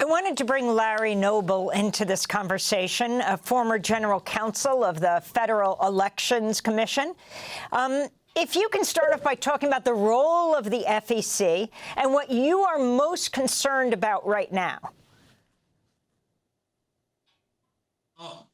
wanted to bring Larry Noble into this conversation, a former general counsel of the Federal Elections Commission. If you can start off by talking about the role of the FEC and what you are most concerned about right now.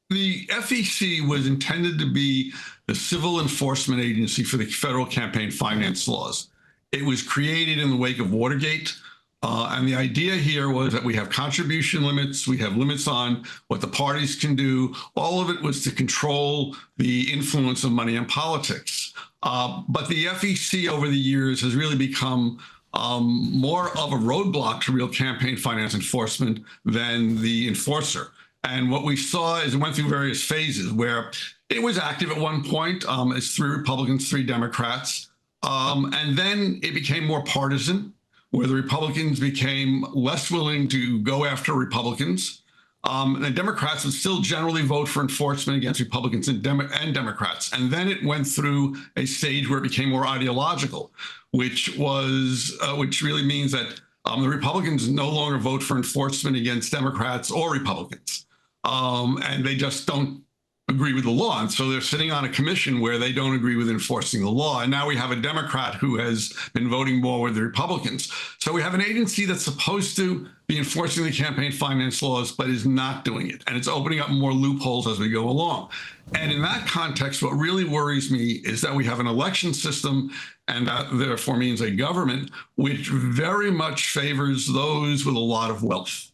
The FEC was intended to be the civil enforcement agency for the federal campaign finance laws. It was created in the wake of Watergate. And the idea here was that we have contribution limits, we have limits on what the parties can do. All of it was to control the influence of money in politics. But the FEC over the years has really become more of a roadblock to real campaign finance enforcement than the enforcer. And what we saw is it went through various phases where it was active at one point. It's 3 Republicans, 3 Democrats. And then it became more partisan, where the Republicans became less willing to go after Republicans. And Democrats would still generally vote for enforcement against Republicans and Democrats. And then it went through a stage where it became more ideological, which really means that the Republicans no longer vote for enforcement against Democrats or Republicans. And they just don't agree with the law. And so they're sitting on a commission where they don't agree with enforcing the law. And now we have a Democrat who has been voting more with the Republicans. So we have an agency that's supposed to be enforcing the campaign finance laws, but is not doing it. And it's opening up more loopholes as we go along. And in that context, what really worries me is that we have an election system, and that therefore means a government, which very much favors those with a lot of wealth.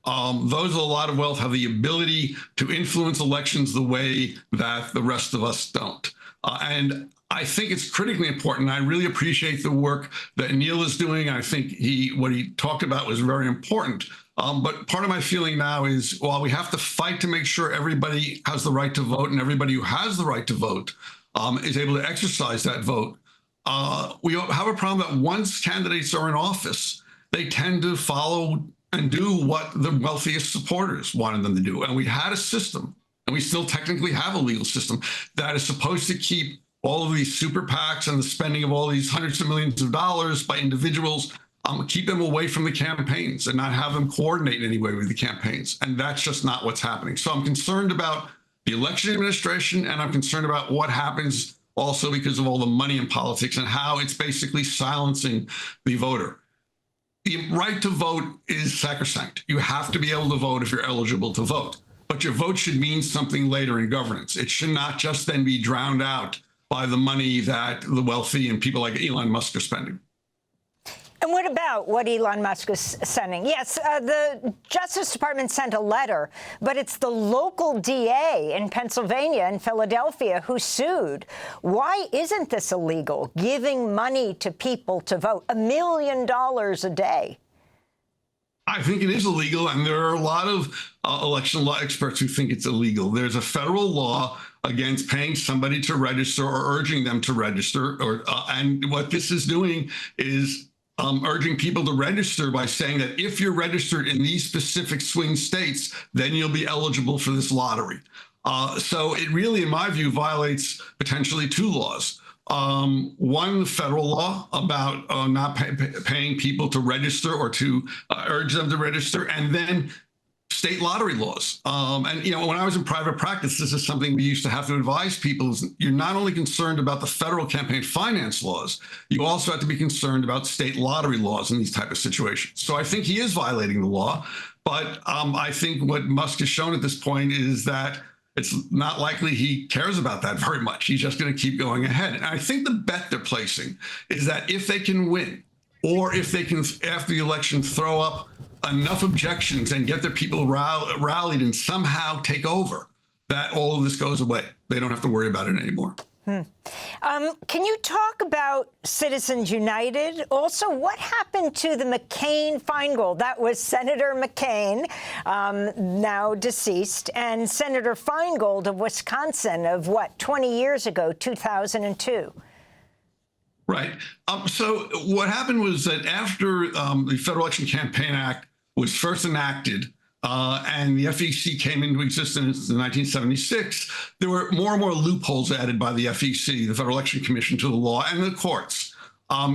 Those with a lot of wealth have the ability to influence elections the way that the rest of us don't. And I think it's critically important. I really appreciate the work that Neil is doing. I think what he talked about was very important. But part of my feeling now is, while we have to fight to make sure everybody has the right to vote and everybody who has the right to vote is able to exercise that vote, we have a problem that once candidates are in office, they tend to follow and do what the wealthiest supporters wanted them to do. And we had a system, and we still technically have a legal system, that is supposed to keep all of these super PACs and the spending of all these hundreds of millions of dollars by individuals, keep them away from the campaigns and not have them coordinate in any way with the campaigns. And that's just not what's happening. So I'm concerned about the election administration, and I'm concerned about what happens also because of all the money in politics and how it's basically silencing the voter. The right to vote is sacrosanct. You have to be able to vote if you're eligible to vote. But your vote should mean something later in governance. It should not just then be drowned out by the money that the wealthy and people like Elon Musk are spending. And what about what Elon Musk is sending? Yes, the Justice Department sent a letter, but it's the local DA in Pennsylvania and Philadelphia who sued. Why isn't this illegal, giving money to people to vote, $1 million a day? I think it is illegal, and there are a lot of election law experts who think it's illegal. There's a federal law against paying somebody to register or urging them to register, and what this is doing is urging people to register by saying that if you're registered in these specific swing states, then you'll be eligible for this lottery. So it really, in my view, violates potentially 2 laws. One, the federal law about not paying people to register or to urge them to register, and then state lottery laws. And, you know, when I was in private practice, this is something we used to have to advise people. You're not only concerned about the federal campaign finance laws, you also have to be concerned about state lottery laws in these type of situations. So I think he is violating the law. But I think what Musk has shown at this point is that it's not likely he cares about that very much. He's just going to keep going ahead. And I think the bet they're placing is that if they can win, or if they can, after the election, throw up enough objections and get their people rallied and somehow take over, that all of this goes away. They don't have to worry about it anymore. Can you talk about Citizens United? Also, what happened to the McCain-Feingold? That was Senator McCain, now deceased, and Senator Feingold of Wisconsin of, 20 years ago, 2002? Right. So what happened was that after the Federal Election Campaign Act was first enacted, and the FEC came into existence in 1976, there were more and more loopholes added by the FEC, the Federal Election Commission, to the law, and the courts,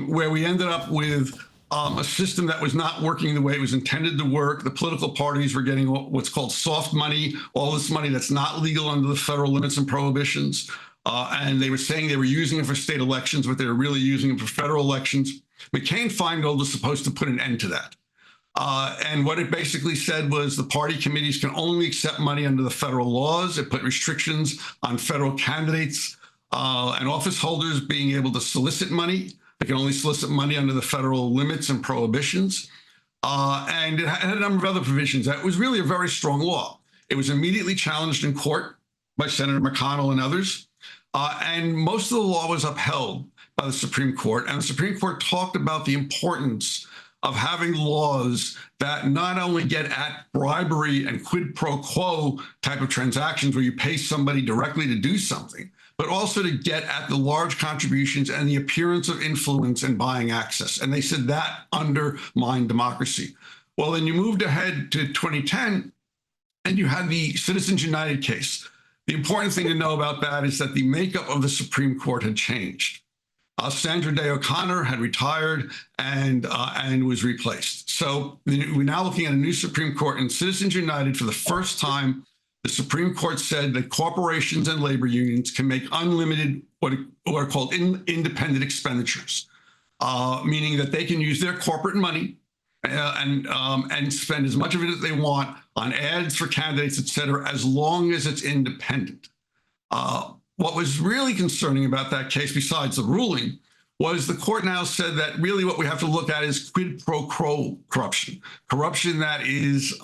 where we ended up with a system that was not working the way it was intended to work. The political parties were getting what's called soft money, all this money that's not legal under the federal limits and prohibitions. And they were saying they were using it for state elections, but they were really using it for federal elections. McCain-Feingold was supposed to put an end to that. And what it basically said was the party committees can only accept money under the federal laws. It put restrictions on federal candidates and office holders being able to solicit money. They can only solicit money under the federal limits and prohibitions. And it had a number of other provisions. That was really a very strong law. It was immediately challenged in court by Senator McConnell and others. And most of the law was upheld by the Supreme Court. And the Supreme Court talked about the importance of having laws that not only get at bribery and quid pro quo type of transactions where you pay somebody directly to do something, but also to get at the large contributions and the appearance of influence and buying access. And they said that undermined democracy. Well, then you moved ahead to 2010 and you had the Citizens United case. The important thing to know about that is that the makeup of the Supreme Court had changed. Sandra Day O'Connor had retired and was replaced. So we're now looking at a new Supreme Court, and Citizens United, for the first time, the Supreme Court said that corporations and labor unions can make unlimited what are called independent expenditures, meaning that they can use their corporate money and spend as much of it as they want on ads for candidates, et cetera, as long as it's independent. What was really concerning about that case, besides the ruling, was the court now said that really what we have to look at is quid pro quo corruption, corruption that is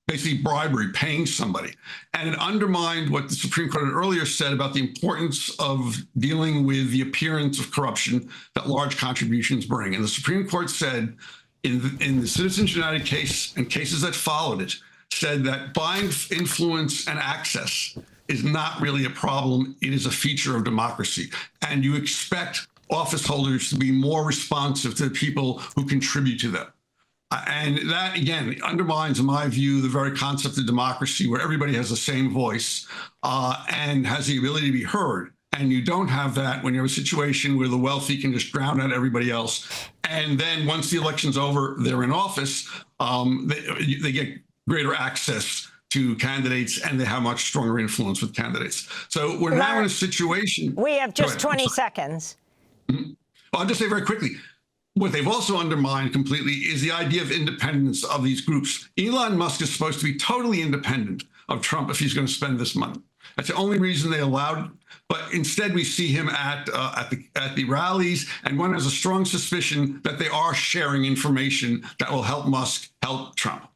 basically bribery, paying somebody. And it undermined what the Supreme Court had earlier said about the importance of dealing with the appearance of corruption that large contributions bring. And the Supreme Court said in the Citizens United case and cases that followed it, said that buying influence and access is not really a problem. It is a feature of democracy. And you expect office holders to be more responsive to the people who contribute to them. And that, again, undermines, in my view, the very concept of democracy, where everybody has the same voice and has the ability to be heard. And you don't have that when you have a situation where the wealthy can just drown out everybody else. And then once the election's over, they're in office, they get greater access to candidates, and they have much stronger influence with candidates. So we're now in a situation. We have just 20 seconds. I'll just say very quickly, what they've also undermined completely is the idea of independence of these groups. Elon Musk is supposed to be totally independent of Trump if he's going to spend this money. That's the only reason they allowed it. But instead, we see him at the rallies, and one has a strong suspicion that they are sharing information that will help Musk help Trump.